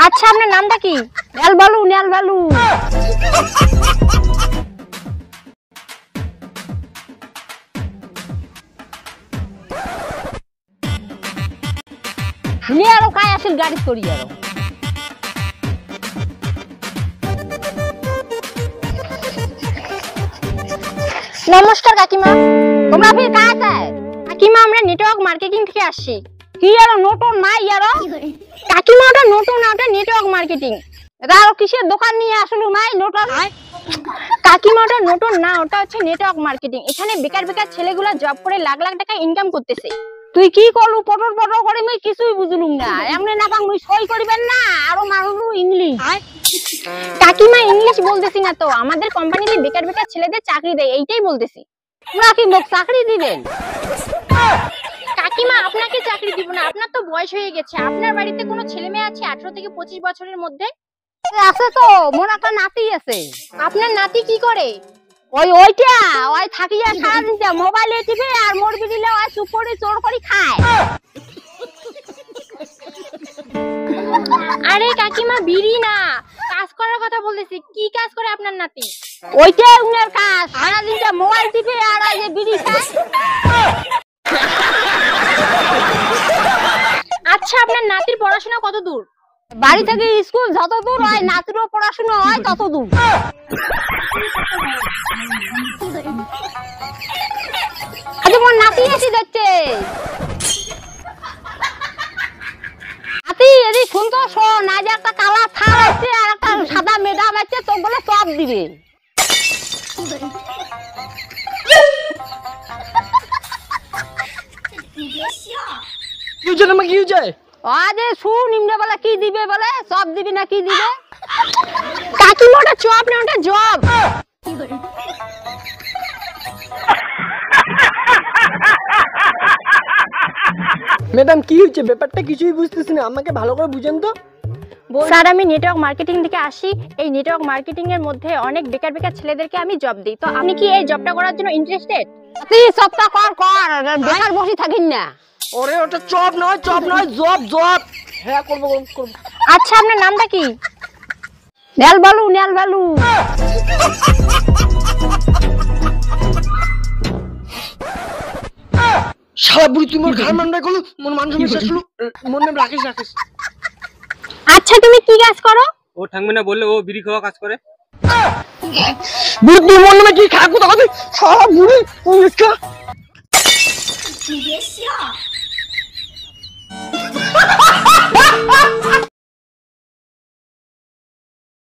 আচ্ছা আপনার নামটা কি? নেল বালু নিয়ে আরো কায় আসিল গাড়ি করি আরো। নমস্কার কাকিমা, তোমরা ফির কায় আছায়? কাকিমা আমরা নেটওয়ার্ক মার্কেটিং থেকে আসছি। কি আরো নতুন নাই আরো? কাকিমা ওটা নতুন না, ওটা নেটওয়ার্ক মার্কেটিং। এটা আরো কিসের দোকান নিয়ে আসলো নাই নতুন? কাকিমা ওটা নতুন না, ওটা হচ্ছে নেটওয়ার্ক মার্কেটিং। এখানে বেকার বেকার ছেলেগুলা জব করে লাখ লাখ টাকা ইনকাম করতেছে। তুই কি করলু পটর পটর করে? মুই কিছুই বুঝলুম না। এমনি না পাং মুই সই করিবেন না আরো মারলু ইংলিশ। কাকিমা ইংলিশ বলতেছি না তো, আমাদের কোম্পানিতে বেকার বেকার ছেলেদের চাকরি দেয়, এইটাই বলতেছি। তোমরা কি মোক চাকরি দিবেন? কাকিমা আপনাকে চাকরি দিব না, আপনার তো বয়স হয়ে গেছে। আপনার বাড়িতে কোনো ছেলে মেয়ে আছে 18 থেকে 25 বছরের মধ্যে? আছে তো, মোর একটা নাতি আছে। আপনার নাতি কি করে? ওই থাকিয়া সারাদিন মোবাইলে টিপে আর মরবি দিলে ওই চুপ করে চোর করে খায়। আরে কাকিমা বিড়ি না, কাজ করার কথা বলতেছি। কি কাজ করে আপনার নাতি? ওইটাই উনার কাজ, সারাদিন মোবাইল টিপে আর ওই যে বিড়ি খায়। আচ্ছা আপনার নাতির পড়াশোনা কত দূর? বাড়ি থেকে স্কুল যত দূর হয় নাতিরও পড়াশোনা হয় তত দূর। আরে মোর নাতি এসে যাচ্ছে। নাতি এদিকে শুনতো, শোন, আজ একটা কালা থাল আছে আর একটা সাদা ম্যাডাম আছে, তো বলে সব দিবে। কি দিবে বলে? সব দিবি না কি দিবে? কাকিমা ওটা চপ না, ওটা জব। ম্যাডাম কি হচ্ছে? ব্যাপারটা কিছুই বুঝতেছি না, আমাকে ভালো করে বুঝেন তো। স্যার আমি নেটওয়ার্ক মার্কেটিং থেকে আসি। এই নেটওয়ার্ক মার্কেটিং এর মধ্যে অনেক বেকার বেকার ছেলেদেরকে আমি জব দিই। তো আপনি কি এই জবটা করার জন্য ইন্টারেস্টেড? তুই সবটা কর, বেকার বসে থাকিস না। ওরে ওটা জব নয়, জব। হ্যাঁ করব। আচ্ছা আপনার নামটা কি? নেল বালু শালা বুড়ি, তুই মোর ঘর মানরাই করলু, মোর মান সম্মান শেষ হলো। মোর নাম রাকেশ। আচ্ছা তুমি কি কাজ করো? ও থাকবে না বললে, ও বিড়ি খাওয়া কাজ করে। বুদ্ধি মোর নামে কি খাকু তো হবে? শালা বুড়ি